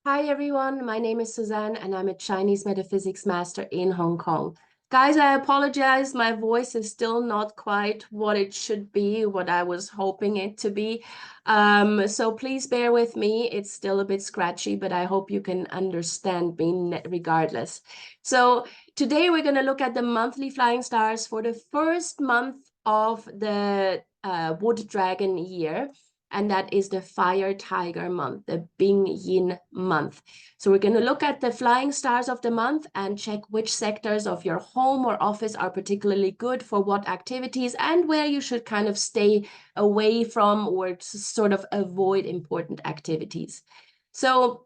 Hi everyone, my name is Suzanne and I'm a Chinese metaphysics master in Hong Kong. Guys, I apologize, my voice is still not quite what it should be, what I was hoping it to be. So please bear with me, it's still a bit scratchy, but I hope you can understand me regardless. So today we're going to look at the monthly flying stars for the first month of the Wood Dragon year, and that is the Fire Tiger month, the Bing Yin month. So we're going to look at the flying stars of the month and check which sectors of your home or office are particularly good for what activities and where you should kind of stay away from or sort of avoid important activities. So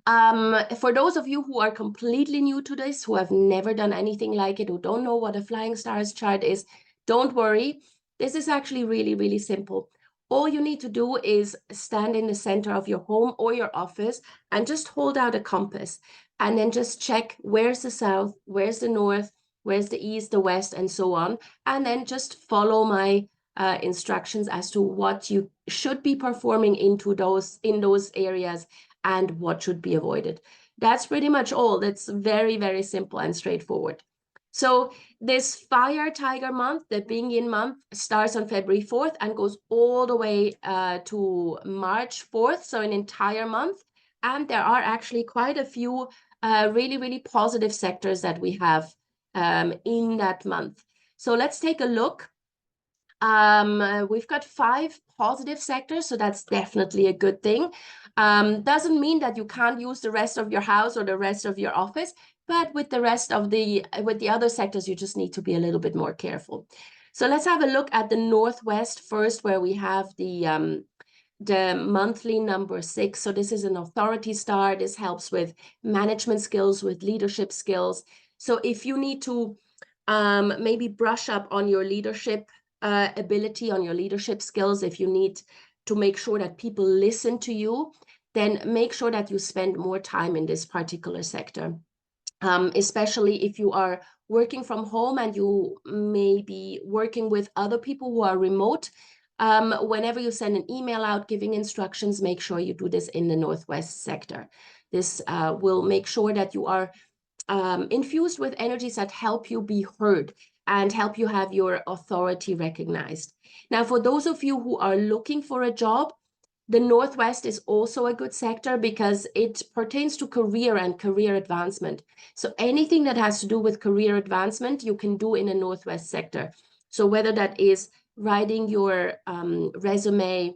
for those of you who are completely new to this, who have never done anything like it, who don't know what a flying stars chart is, don't worry. This is actually really, really simple. All you need to do is stand in the center of your home or your office and just hold out a compass and then just check where's the south, where's the north, where's the east, the west, and so on. And then just follow my instructions as to what you should be performing in those areas and what should be avoided. That's pretty much all. That's very, very simple and straightforward. So this Fire Tiger month, the Bing Yin month, starts on February 4th and goes all the way to March 4th, so an entire month. And there are actually quite a few really, really positive sectors that we have in that month. So let's take a look. We've got 5 positive sectors, so that's definitely a good thing. Doesn't mean that you can't use the rest of your house or the rest of your office, but with the other sectors, you just need to be a little bit more careful. So let's have a look at the Northwest first, where we have the monthly number 6. So this is an authority star. This helps with management skills, with leadership skills. So if you need to maybe brush up on your leadership ability, on your leadership skills, if you need to make sure that people listen to you, then make sure that you spend more time in this particular sector. Especially if you are working from home and you may be working with other people who are remote. Whenever you send an email out giving instructions, make sure you do this in the Northwest sector. This will make sure that you are infused with energies that help you be heard and help you have your authority recognized. Now, for those of you who are looking for a job, the Northwest is also a good sector because it pertains to career and career advancement. So anything that has to do with career advancement, you can do in the Northwest sector. So whether that is writing your resume,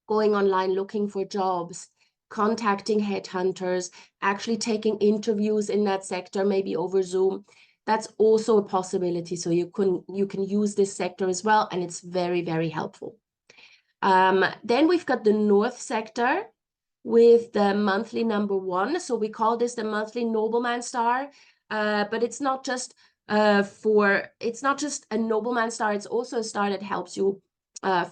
going online looking for jobs, contacting headhunters, actually taking interviews in that sector, maybe over Zoom. That's also a possibility. So you can use this sector as well, and it's very, very helpful. Then we've got the North sector with the monthly number 1. So we call this the monthly nobleman star, but it's not just it's not just a nobleman star. It's also a star that helps you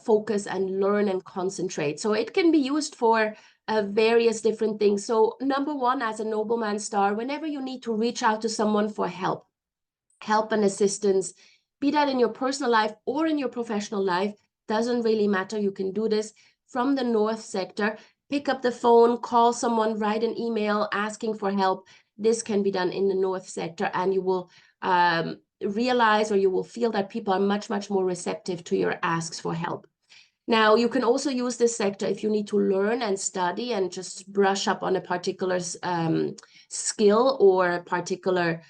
focus and learn and concentrate. So it can be used for various different things. So number 1, as a nobleman star, whenever you need to reach out to someone for help and assistance, be that in your personal life or in your professional life, doesn't really matter. You can do this from the North sector. Pick up the phone, call someone, write an email asking for help. This can be done in the North sector, and you will realize, or you will feel, that people are much, much more receptive to your asks for help. Now, you can also use this sector if you need to learn and study and just brush up on a particular skill or a particular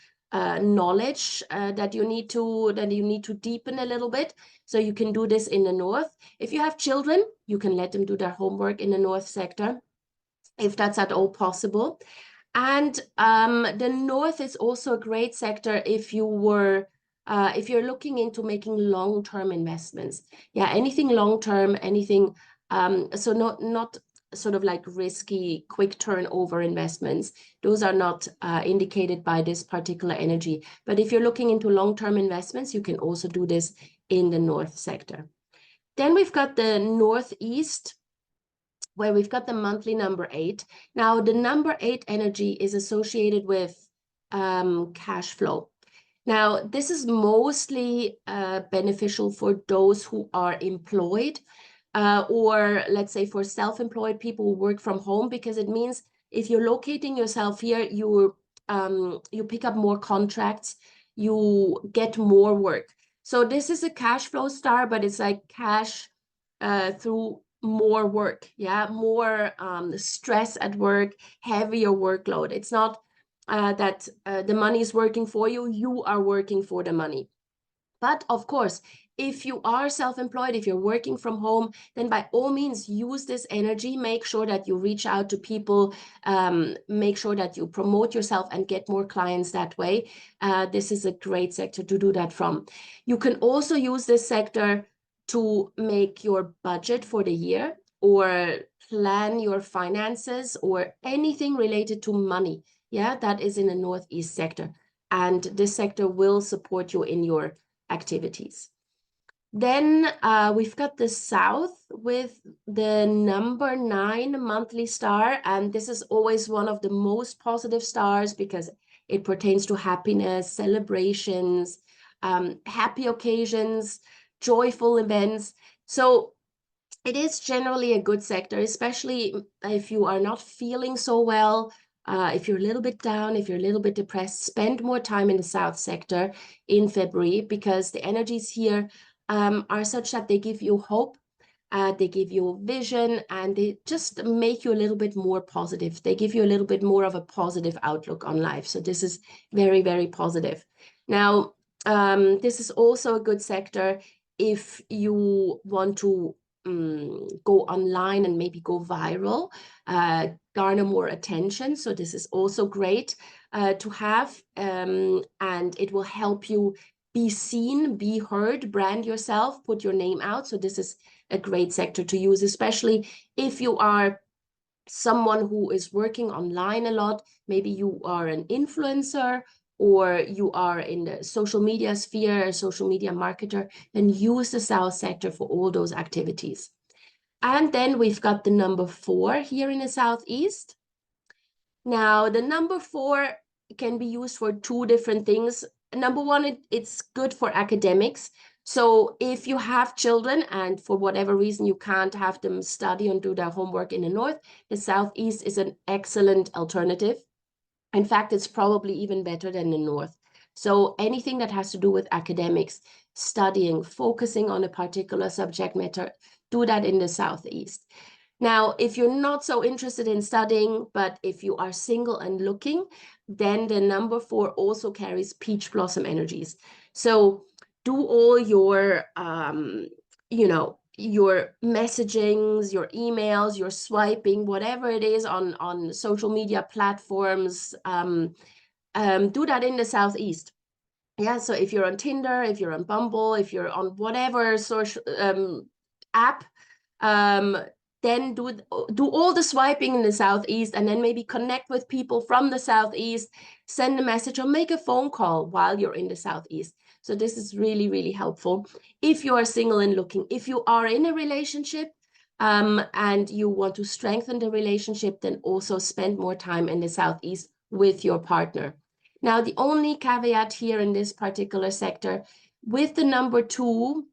knowledge that you need to deepen a little bit. So you can do this in the North. If you have children, you can let them do their homework in the North sector, if that's at all possible. And the North is also a great sector if you're looking into making long-term investments. Yeah, anything long-term, anything, so not sort of like risky, quick turnover investments. Those are not indicated by this particular energy. But if you're looking into long-term investments, you can also do this in the North sector. Then we've got the Northeast, where we've got the monthly number 8. Now, the number 8 energy is associated with cash flow. Now, this is mostly beneficial for those who are employed, or let's say for self-employed people who work from home, because it means if you're locating yourself here, you pick up more contracts, you get more work. So this is a cash flow star, but it's like cash through more work, yeah, more stress at work, heavier workload. It's not that the money is working for you, you are working for the money. But of course, if you are self-employed, if you're working from home, then by all means use this energy. Make sure that you reach out to people, make sure that you promote yourself and get more clients that way. This is a great sector to do that from. You can also use this sector to make your budget for the year or plan your finances or anything related to money. Yeah, that is in the Northeast sector. And this sector will support you in your activities. Then we've got the South with the number 9 monthly star. And this is always one of the most positive stars because it pertains to happiness, celebrations, happy occasions, joyful events. So it is generally a good sector, especially if you are not feeling so well. If you're a little bit down, if you're a little bit depressed, spend more time in the South sector in February because the energies here are such that they give you hope, they give you vision, and they just make you a little bit more positive. They give you a little bit more of a positive outlook on life. So this is very, very positive. Now, this is also a good sector if you want to go online and maybe go viral, garner more attention. So this is also great to have, and it will help you be seen, be heard, brand yourself, put your name out. So this is a great sector to use, especially if you are someone who is working online a lot. Maybe you are an influencer or you are in the social media sphere, a social media marketer, then use the South sector for all those activities. And then we've got the number 4 here in the Southeast. Now, the number 4 can be used for 2 different things. Number 1, it's good for academics. So if you have children and for whatever reason you can't have them study and do their homework in the North, the Southeast is an excellent alternative. In fact, it's probably even better than the North. So anything that has to do with academics, studying, focusing on a particular subject matter, do that in the Southeast. Now, if you're not so interested in studying, but if you are single and looking, then the number 4 also carries peach blossom energies. So do all your, your messagings, your emails, your swiping, whatever it is on social media platforms, do that in the Southeast. Yeah, so if you're on Tinder, if you're on Bumble, if you're on whatever social app, then do all the swiping in the Southeast and then maybe connect with people from the Southeast, send a message or make a phone call while you're in the Southeast. So this is really, really helpful. If you are single and looking, if you are in a relationship and you want to strengthen the relationship, then also spend more time in the Southeast with your partner. Now, the only caveat here in this particular sector, with the number 2,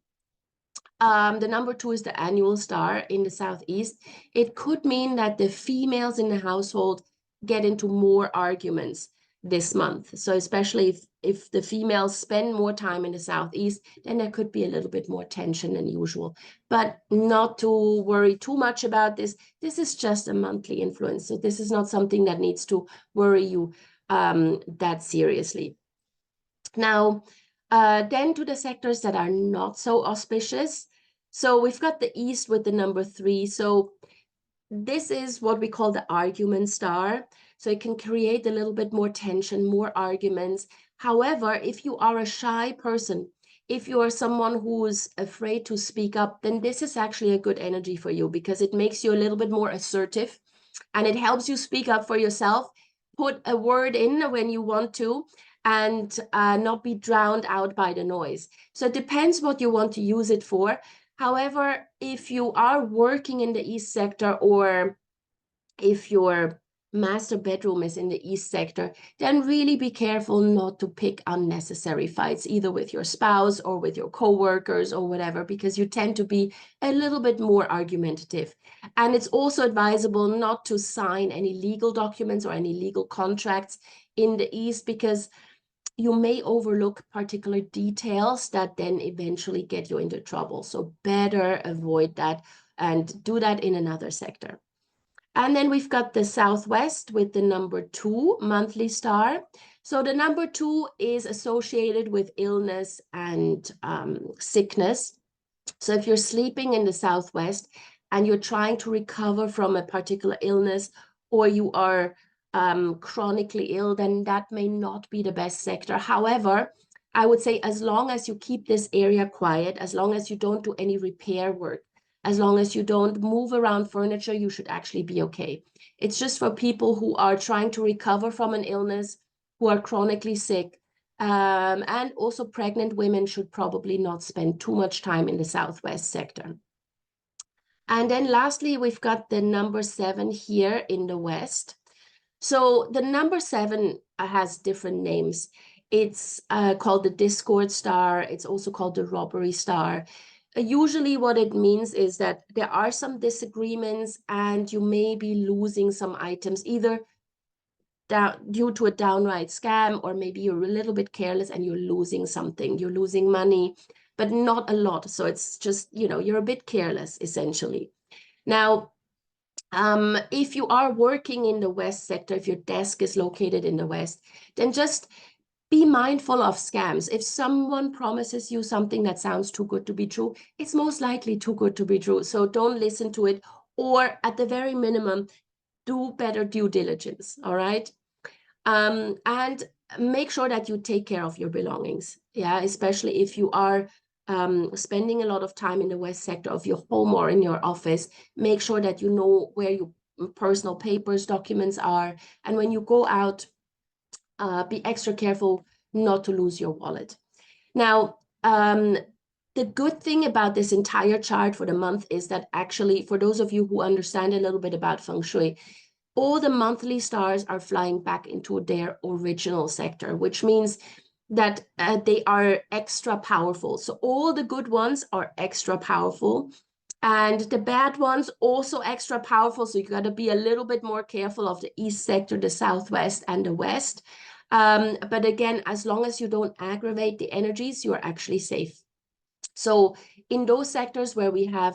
the number 2 is the annual star in the Southeast. It could mean that the females in the household get into more arguments this month. So especially if the females spend more time in the Southeast, then there could be a little bit more tension than usual. But not to worry too much about this. This is just a monthly influence. So this is not something that needs to worry you that seriously. Now, then to the sectors that are not so auspicious. So we've got the East with the number 3. So this is what we call the argument star. So it can create a little bit more tension, more arguments. However, if you are a shy person, if you are someone who's afraid to speak up, then this is actually a good energy for you because it makes you a little bit more assertive and it helps you speak up for yourself, put a word in when you want to, and not be drowned out by the noise. So it depends what you want to use it for. However, if you are working in the East sector or if you're master bedroom is in the east sector, then really be careful not to pick unnecessary fights, either with your spouse or with your co-workers or whatever, because you tend to be a little bit more argumentative. And it's also advisable not to sign any legal documents or any legal contracts in the east, because you may overlook particular details that then eventually get you into trouble. So better avoid that and do that in another sector. And then we've got the Southwest with the number 2 monthly star. So the number 2 is associated with illness and sickness. So if you're sleeping in the Southwest and you're trying to recover from a particular illness, or you are chronically ill, then that may not be the best sector. However, I would say as long as you keep this area quiet, as long as you don't do any repair work, as long as you don't move around furniture, you should actually be okay. It's just for people who are trying to recover from an illness, who are chronically sick, and also pregnant women should probably not spend too much time in the Southwest sector. And then lastly, we've got the number 7 here in the West. So the number 7 has different names. It's called the discord star. It's also called the robbery star. Usually what it means is that there are some disagreements and you may be losing some items, either due to a downright scam, or maybe you're a little bit careless and you're losing something. You're losing money, but not a lot. So it's just, you know, you're a bit careless, essentially. Now, if you are working in the West sector, if your desk is located in the West, then just be mindful of scams. If someone promises you something that sounds too good to be true, it's most likely too good to be true. So don't listen to it, or at the very minimum, do better due diligence, all right? And make sure that you take care of your belongings, yeah, especially if you are spending a lot of time in the West sector of your home or in your office. Make sure that you know where your personal papers, documents are, and when you go out, be extra careful not to lose your wallet. Now, the good thing about this entire chart for the month is that actually, for those of you who understand a little bit about feng shui, all the monthly stars are flying back into their original sector, which means that they are extra powerful. So all the good ones are extra powerful, and the bad ones also extra powerful. So you got to be a little bit more careful of the east sector, the southwest, and the west. But again, as long as you don't aggravate the energies, you're actually safe. So in those sectors where we have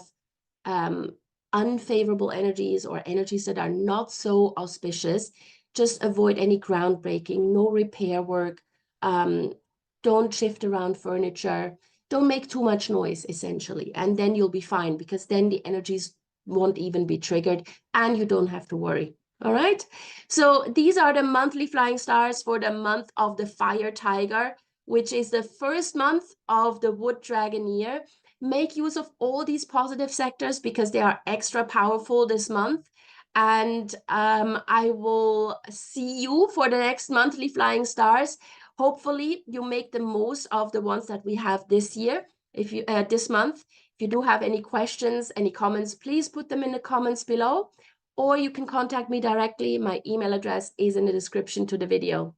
unfavorable energies or energies that are not so auspicious, just avoid any groundbreaking, no repair work, don't shift around furniture, don't make too much noise, essentially, and then you'll be fine, because then the energies won't even be triggered and you don't have to worry. All right, so these are the monthly flying stars for the month of the Fire Tiger, which is the first month of the Wood Dragon year. Make use of all these positive sectors because they are extra powerful this month. And I will see you for the next monthly flying stars. Hopefully you make the most of the ones that we have this year. If you this month, if you do have any questions, any comments, please put them in the comments below, or you can contact me directly. My email address is in the description to the video.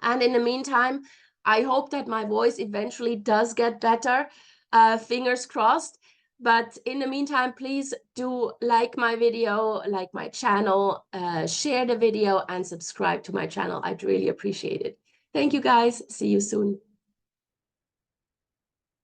And in the meantime, I hope that my voice eventually does get better. Fingers crossed. But in the meantime, please do like my video, like my channel, share the video, and subscribe to my channel. I'd really appreciate it. Thank you, guys. See you soon.